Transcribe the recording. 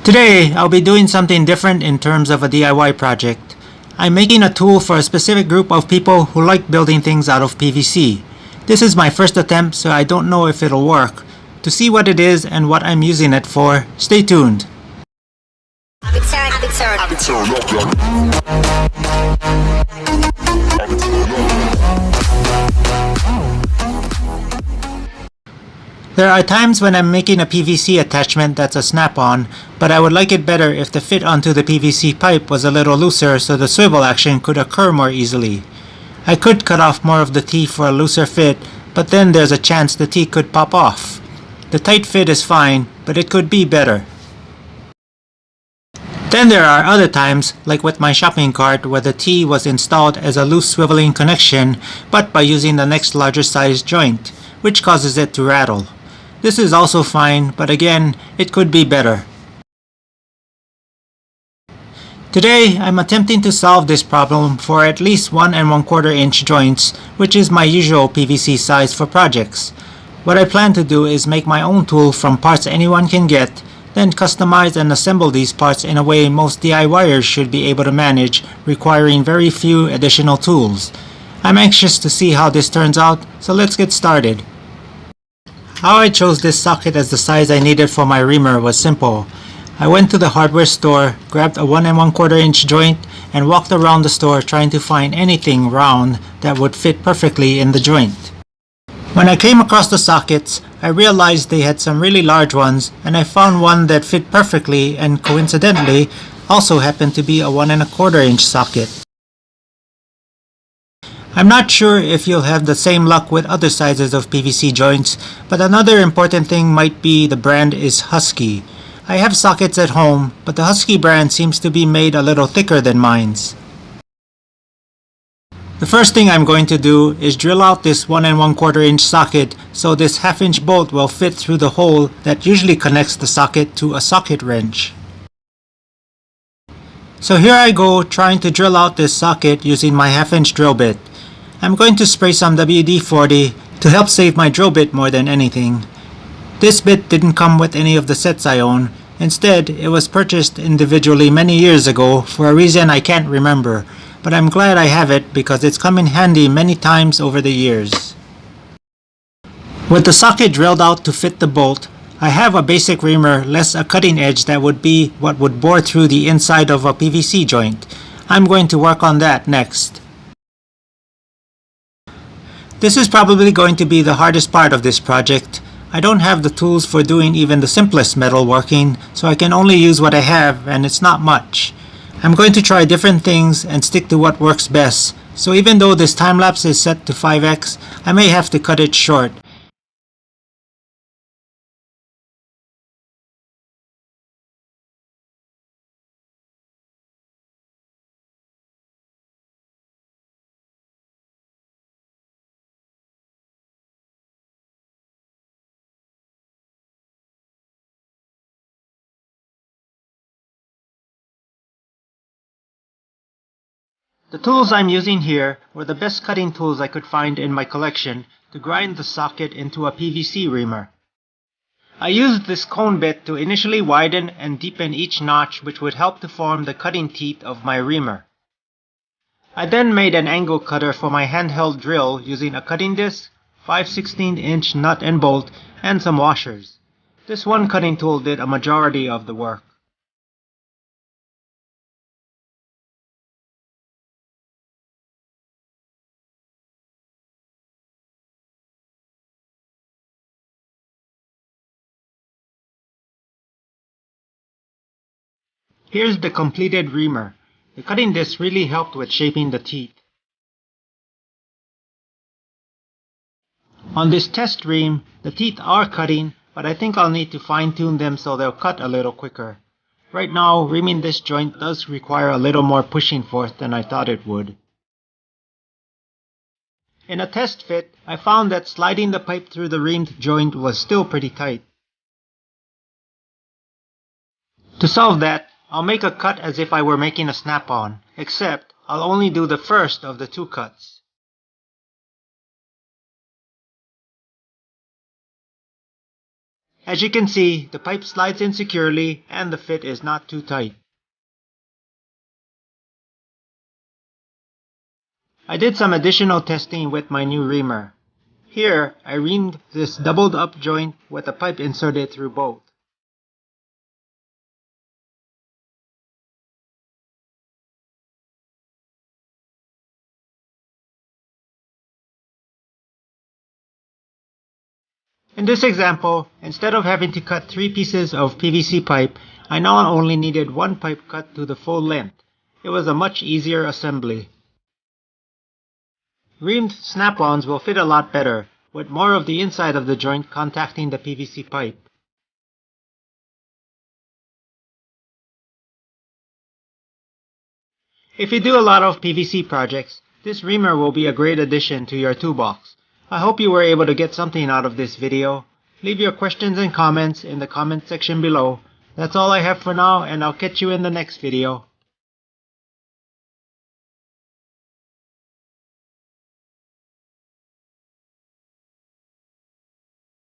Today, I'll be doing something different in terms of a DIY project. I'm making a tool for a specific group of people who like building things out of PVC. This is my first attempt, so I don't know if it'll work. To see what it is and what I'm using it for, stay tuned. There are times when I'm making a PVC attachment that's a snap-on, but I would like it better if the fit onto the PVC pipe was a little looser so the swivel action could occur more easily. I could cut off more of the T for a looser fit, but then there's a chance the T could pop off. The tight fit is fine, but it could be better. Then there are other times, like with my shopping cart, where the T was installed as a loose swiveling connection, but by using the next larger size joint, which causes it to rattle. This is also fine, but again, it could be better. Today, I'm attempting to solve this problem for at least 1 1/4 inch joints, which is my usual PVC size for projects. What I plan to do is make my own tool from parts anyone can get, then customize and assemble these parts in a way most DIYers should be able to manage, requiring very few additional tools. I'm anxious to see how this turns out, so let's get started. How I chose this socket as the size I needed for my reamer was simple. I went to the hardware store, grabbed a 1 1/4 inch joint, and walked around the store trying to find anything round that would fit perfectly in the joint. When I came across the sockets, I realized they had some really large ones, and I found one that fit perfectly and coincidentally also happened to be a 1 1/4 inch socket. I'm not sure if you'll have the same luck with other sizes of PVC joints, but another important thing might be the brand is Husky. I have sockets at home, but the Husky brand seems to be made a little thicker than mine's. The first thing I'm going to do is drill out this 1 1/4 inch socket so this 1/2 inch bolt will fit through the hole that usually connects the socket to a socket wrench. So here I go trying to drill out this socket using my 1/2 inch drill bit. I'm going to spray some WD-40 to help save my drill bit more than anything. This bit didn't come with any of the sets I own. Instead, it was purchased individually many years ago for a reason I can't remember, but I'm glad I have it because it's come in handy many times over the years. With the socket drilled out to fit the bolt, I have a basic reamer less a cutting edge that would be what would bore through the inside of a PVC joint. I'm going to work on that next. This is probably going to be the hardest part of this project. I don't have the tools for doing even the simplest metal working, so I can only use what I have, and it's not much. I'm going to try different things and stick to what works best, so even though this time lapse is set to 5x, I may have to cut it short. The tools I'm using here were the best cutting tools I could find in my collection to grind the socket into a PVC reamer. I used this cone bit to initially widen and deepen each notch, which would help to form the cutting teeth of my reamer. I then made an angle cutter for my handheld drill using a cutting disc, 5/16 inch nut and bolt, and some washers. This one cutting tool did a majority of the work. Here's the completed reamer. The cutting disc really helped with shaping the teeth. On this test ream, the teeth are cutting, but I think I'll need to fine-tune them so they'll cut a little quicker. Right now, reaming this joint does require a little more pushing force than I thought it would. In a test fit, I found that sliding the pipe through the reamed joint was still pretty tight. To solve that, I'll make a cut as if I were making a snap-on, except I'll only do the first of the 2 cuts. As you can see, the pipe slides in securely and the fit is not too tight. I did some additional testing with my new reamer. Here, I reamed this doubled up joint with a pipe inserted through both. In this example, instead of having to cut 3 pieces of PVC pipe, I now only needed 1 pipe cut to the full length. It was a much easier assembly. Reamed snap-ons will fit a lot better, with more of the inside of the joint contacting the PVC pipe. If you do a lot of PVC projects, this reamer will be a great addition to your toolbox. I hope you were able to get something out of this video. Leave your questions and comments in the comment section below. That's all I have for now, and I'll catch you in the next video.